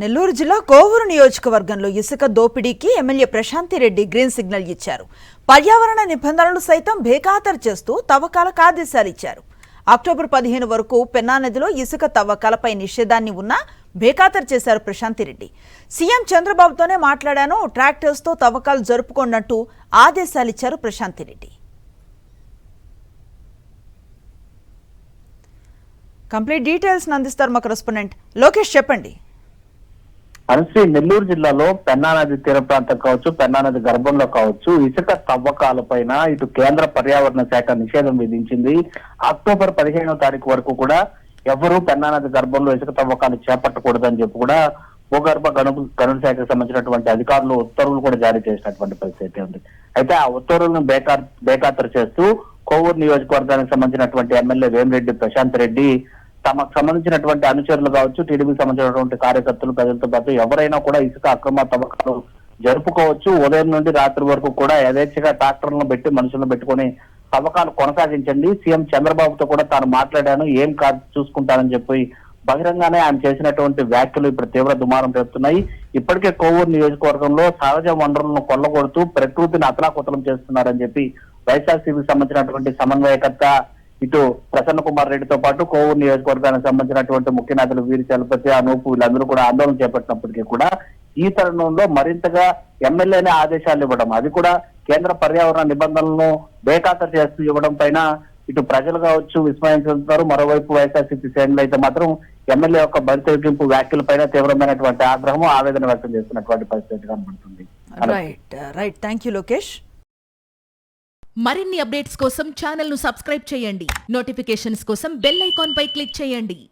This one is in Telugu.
నెల్లూరు జిల్లా కోవూరు నియోజకవర్గంలో ఇసుక దోపిడీకి MLA Prashanthi Reddy green signal ఇచ్చారు. పర్యావరణ నిబంధనలను సైతం బేఖాతరు చేస్తూ తవ్వకాలకు ఆదేశాలు ఇచ్చారు. అక్టోబర్ 15 వరకు పెన్నా నదిలో ఇసుక తవ్వకాలపై నిషేధాన్ని ఉన్నా బేఖాతరు చేశారు ప్రశాంతి రెడ్డి. సీఎం చంద్రబాబుతోనే మాట్లాడాను, ట్రాక్టర్స్తో తవ్వకాలు జరుపుకోండంటూ ఆదేశాలిచ్చారు ప్రశాంతి రెడ్డి. కంప్లీట్ డీటెయిల్స్ అందిస్తారు మా కరెస్పాండెంట్ లోకేష్. చెప్పండి. అనశ్రీ, నెల్లూరు జిల్లాలో పెన్నా నది తీర ప్రాంతం కావచ్చు, పెన్నా నది గర్భంలో కావచ్చు, ఇసుక తవ్వకాలపైన ఇటు కేంద్ర పర్యావరణ శాఖ నిషేధం విధించింది. అక్టోబర్ 15వ తారీఖు వరకు కూడా ఎవరూ పెన్నా నది గర్భంలో ఇసుక తవ్వకాలు చేపట్టకూడదని చెప్పి కూడా భూగర్భ గనుల శాఖకు సంబంధించినటువంటి అధికారులు ఉత్తర్వులు కూడా జారీ చేసినటువంటి పరిస్థితి ఉంది. అయితే ఆ ఉత్తర్వులను బేఖాతరు చేస్తూ కోవూరు నియోజకవర్గానికి సంబంధించినటువంటి ఎమ్మెల్యే వేమిరెడ్డి ప్రశాంత్ రెడ్డి తమకు సంబంధించినటువంటి అనుచరులు కావచ్చు, టీడీపీకి సంబంధించినటువంటి కార్యకర్తలు, ప్రజలతో పాటు ఎవరైనా కూడా ఇసుక అక్రమ తవ్వకాలు జరుపుకోవచ్చు. ఉదయం నుండి రాత్రి వరకు కూడా యథేచ్ఛగా ట్రాక్టర్లను పెట్టి మనుషులను పెట్టుకుని తవ్వకాలు కొనసాగించండి. సీఎం చంద్రబాబుతో కూడా తాను మాట్లాడాను, ఏం కాదు చూసుకుంటానని చెప్పి బహిరంగానే ఆయన చేసినటువంటి వ్యాఖ్యలు ఇప్పుడు తీవ్ర దుమారం రేపుతున్నాయి. ఇప్పటికే కోవూరు నియోజకవర్గంలో సహజ వనరులను కొల్లగొడుతూ ప్రకృతిని అతలాకుతలం చేస్తున్నారని చెప్పి వైఎస్ఆర్సీపీకి సంబంధించినటువంటి సమన్వయకర్త ఇటు ప్రసన్న కుమార్ రెడ్డితో పాటు కోవూరు నియోజకవర్గానికి సంబంధించినటువంటి ముఖ్య నేతలు వీరి చలపతి, అనూపు వీళ్ళందరూ కూడా ఆందోళన చేపట్టినప్పటికీ కూడా ఈ తరుణంలో మరింతగా ఎమ్మెల్యేనే ఆదేశాలు ఇవ్వడం, అది కూడా కేంద్ర పర్యావరణ నిబంధనలను బేఖాతరు చేస్తూ ఇవ్వడం పైన ఇటు ప్రజలు కావచ్చు విస్మయం చెందుతున్నారు. మరోవైపు వైఎస్ఆర్సీపీ శ్రేణులు అయితే మాత్రం ఎమ్మెల్యే యొక్క బరి తెగింపు వ్యాఖ్యలపైన తీవ్రమైనటువంటి ఆగ్రహం, ఆవేదన వ్యక్తం చేస్తున్నటువంటి పరిస్థితి కనబడుతుంది. Right, thank you Lokesh. మరిన్ని అప్డేట్స్ కోసం ఛానల్ ను సబ్స్క్రైబ్ చేయండి. నోటిఫికేషన్స్ కోసం బెల్ ఐకాన్ పై క్లిక్ చేయండి.